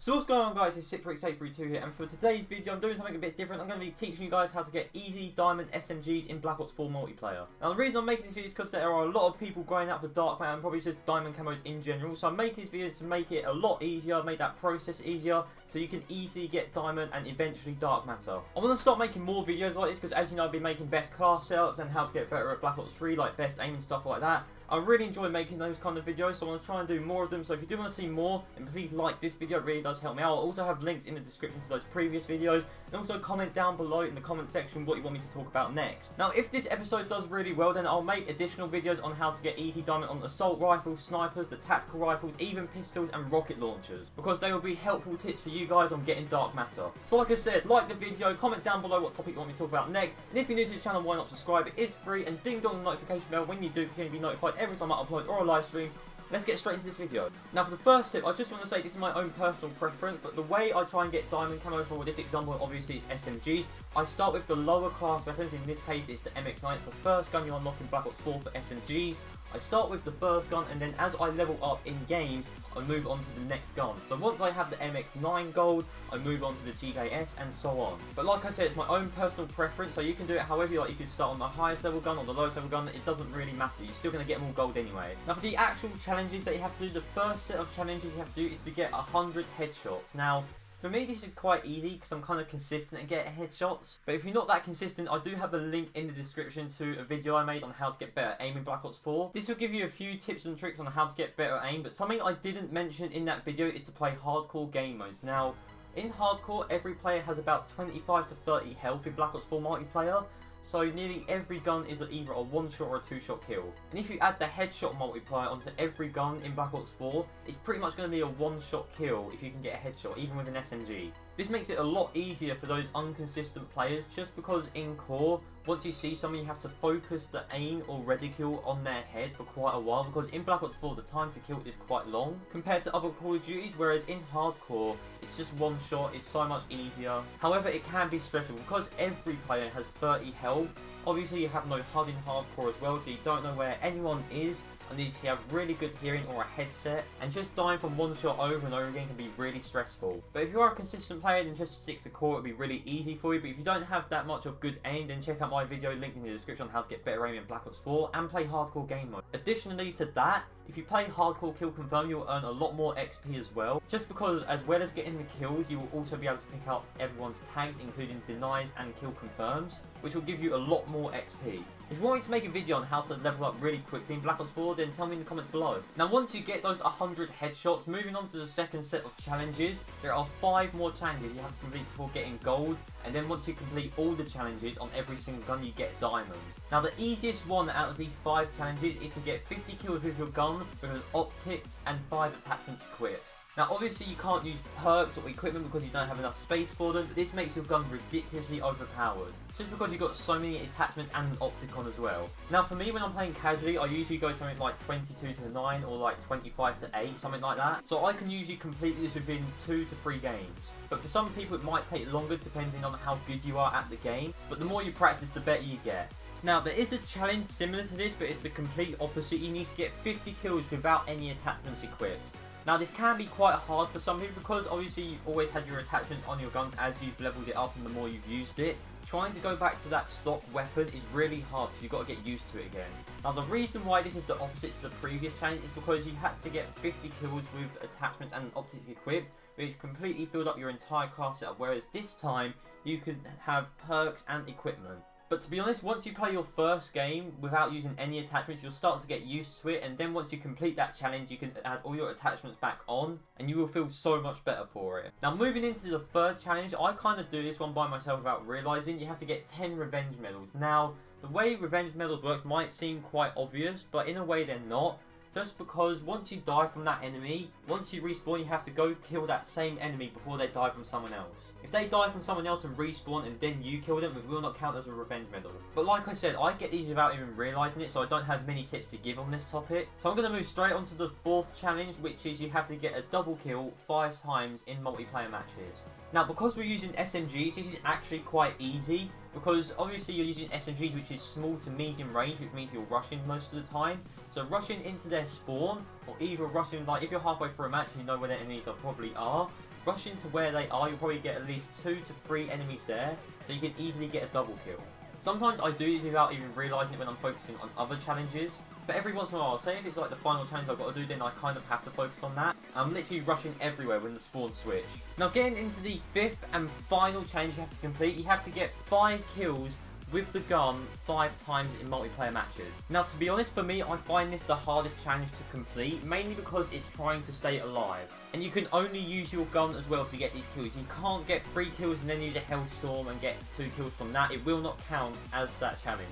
So what's going on, guys? It's Citrix832 here, and for today's video I'm doing something a bit different. I'm going to be teaching you guys how to get easy diamond SMGs in Black Ops 4 multiplayer. Now the reason I'm making this video is because there are a lot of people going out for dark matter and probably just diamond camos in general. So I'm making this video to make it a lot easier, make that process easier, so you can easily get diamond and eventually dark matter. I want to start making more videos like this because, as you know, I've been making best class setups and how to get better at Black Ops 3, like best aim and stuff like that. I really enjoy making those kind of videos, so I want to try and do more of them. So if you do want to see more, then please like this video, it really does help me out. I'll also have links in the description to those previous videos, and also comment down below in the comment section what you want me to talk about next. Now if this episode does really well, then I'll make additional videos on how to get easy diamond on assault rifles, snipers, the tactical rifles, even pistols and rocket launchers, because they will be helpful tips for you guys on getting dark matter. So like I said, like the video, comment down below what topic you want me to talk about next, and if you're new to the channel, why not subscribe? It is free, and ding dong the notification bell when you do, because you'll be notified every time I upload or a live stream. Let's get straight into this video. Now for the first tip, I just want to say this is my own personal preference, but the way I try and get diamond camo for this example obviously is SMGs. I start with the lower class weapons, in this case it's the MX9, it's the first gun you unlock in Black Ops 4 for SMGs. I start with the first gun, and then as I level up in games, I move on to the next gun. So once I have the MX9 gold, I move on to the GKS and so on. But like I said, it's my own personal preference, so you can do it however you like. You can start on the highest level gun or the lowest level gun, it doesn't really matter. You're still going to get more gold anyway. Now for the actual challenges that you have to do, the first set of challenges you have to do is to get 100 headshots. Now, for me, this is quite easy because I'm kind of consistent at getting headshots. But if you're not that consistent, I do have a link in the description to a video I made on how to get better aim in Black Ops 4. This will give you a few tips and tricks on how to get better aim, but something I didn't mention in that video is to play hardcore game modes. Now, in hardcore, every player has about 25 to 30 health in Black Ops 4 multiplayer. So nearly every gun is either a one-shot or a two-shot kill. And if you add the headshot multiplier onto every gun in Black Ops 4, it's pretty much going to be a one-shot kill if you can get a headshot, even with an SMG. This makes it a lot easier for those inconsistent players, just because in core, once you see someone, you have to focus the aim or reticule on their head for quite a while, because in Black Ops 4 the time to kill is quite long compared to other Call of Duties, whereas in hardcore it's just one shot, it's so much easier. However, it can be stressful because every player has 30 health. Obviously you have no HUD in hardcore as well, so you don't know where anyone is unless you have really good hearing or a headset, and just dying from one shot over and over again can be really stressful. But if you are a consistent player, then just stick to core, it'll be really easy for you. But if you don't have that much of good aim, then check out my video linked in the description on how to get better aim in Black Ops 4 and play hardcore game mode. Additionally to that, if you play hardcore kill confirm, you'll earn a lot more XP as well, just because as well as getting the kills, you will also be able to pick up everyone's tags, including denies and kill confirms, which will give you a lot more XP. If you want me to make a video on how to level up really quickly in Black Ops 4, then tell me in the comments below. Now once you get those 100 headshots, moving on to the second set of challenges, there are 5 more challenges you have to complete before getting gold, and then once you complete all the challenges on every single gun, you get diamond. Now the easiest one out of these 5 challenges is to get 50 kills with your gun with an optic and 5 attachments equipped. Now obviously you can't use perks or equipment because you don't have enough space for them, but this makes your gun ridiculously overpowered, just because you've got so many attachments and an optic on as well. Now for me, when I'm playing casually, I usually go something like 22 to 9 or like 25 to 8, something like that. So I can usually complete this within 2 to 3 games. But for some people it might take longer depending on how good you are at the game, but the more you practice the better you get. Now there is a challenge similar to this, but it's the complete opposite. You need to get 50 kills without any attachments equipped. Now this can be quite hard for some people because obviously you've always had your attachments on your guns as you've leveled it up and the more you've used it. Trying to go back to that stock weapon is really hard because you've got to get used to it again. Now the reason why this is the opposite to the previous challenge is because you had to get 50 kills with attachments and an optic equipped, which completely filled up your entire class setup, whereas this time you could have perks and equipment. But to be honest, once you play your first game without using any attachments, you'll start to get used to it, and then once you complete that challenge, you can add all your attachments back on, and you will feel so much better for it. Now moving into the third challenge, I kind of do this one by myself without realising. You have to get 10 revenge medals. Now, the way revenge medals works might seem quite obvious, but in a way they're not. Just because once you die from that enemy, once you respawn, you have to go kill that same enemy before they die from someone else. If they die from someone else and respawn and then you kill them, it will not count as a revenge medal. But like I said, I get these without even realising it, so I don't have many tips to give on this topic. So I'm going to move straight on to the fourth challenge, which is you have to get a double kill 5 times in multiplayer matches. Now because we're using SMGs, this is actually quite easy, because obviously you're using SMGs which is small to medium range, which means you're rushing most of the time. So rushing into their spawn, or either rushing, like if you're halfway through a match and you know where their enemies are probably are, rush into where they are, you'll probably get at least 2 to 3 enemies there, so you can easily get a double kill. Sometimes I do this without even realising it when I'm focusing on other challenges, but every once in a while, say if it's like the final challenge I've got to do, then I kind of have to focus on that. I'm literally rushing everywhere when the spawns switch. Now getting into the 5th and final challenge you have to complete, you have to get 5 kills with the gun 5 times in multiplayer matches. Now to be honest, for me, I find this the hardest challenge to complete, mainly because it's trying to stay alive. And you can only use your gun as well to get these kills. You can't get 3 kills and then use a Hellstorm and get 2 kills from that. It will not count as that challenge.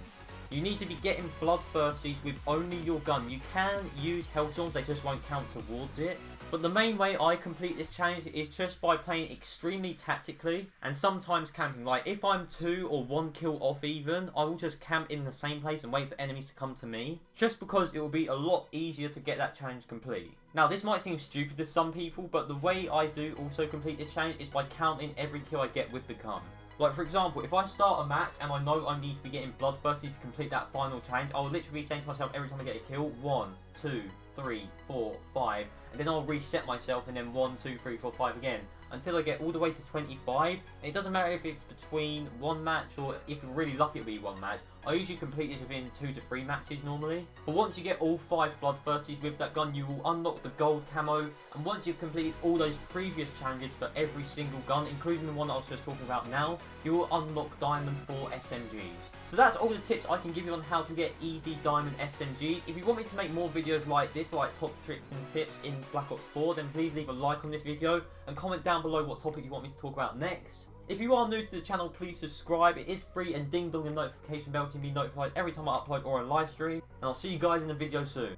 You need to be getting bloodthirsties with only your gun. You can use Hellstorms, they just won't count towards it. But the main way I complete this challenge is just by playing extremely tactically and sometimes camping. Like if I'm 2 or 1 kill off even, I will just camp in the same place and wait for enemies to come to me. Just because it will be a lot easier to get that challenge complete. Now this might seem stupid to some people, but the way I do also complete this challenge is by counting every kill I get with the gun. Like for example, if I start a match and I know I need to be getting bloodthirsty to complete that final challenge, I will literally be saying to myself every time I get a kill, 1, 2, 3, 4, 5, and then I'll reset myself and then 1, 2, 3, 4, 5 again until I get all the way to 25. And it doesn't matter if it's between one match or if you're really lucky it'll be one match. I usually complete this within 2 to 3 matches normally. But once you get all 5 bloodthirsties with that gun, you will unlock the gold camo. And once you've completed all those previous challenges for every single gun, including the one I was just talking about now, you will unlock diamond 4 SMGs. So that's all the tips I can give you on how to get easy diamond SMGs. If you want me to make more videos like this, like top tricks and tips in Black Ops 4, then please leave a like on this video and comment down below what topic you want me to talk about next. If you are new to the channel, please subscribe. It is free, and ding dong the notification bell to be notified every time I upload or a live stream. And I'll see you guys in the video soon.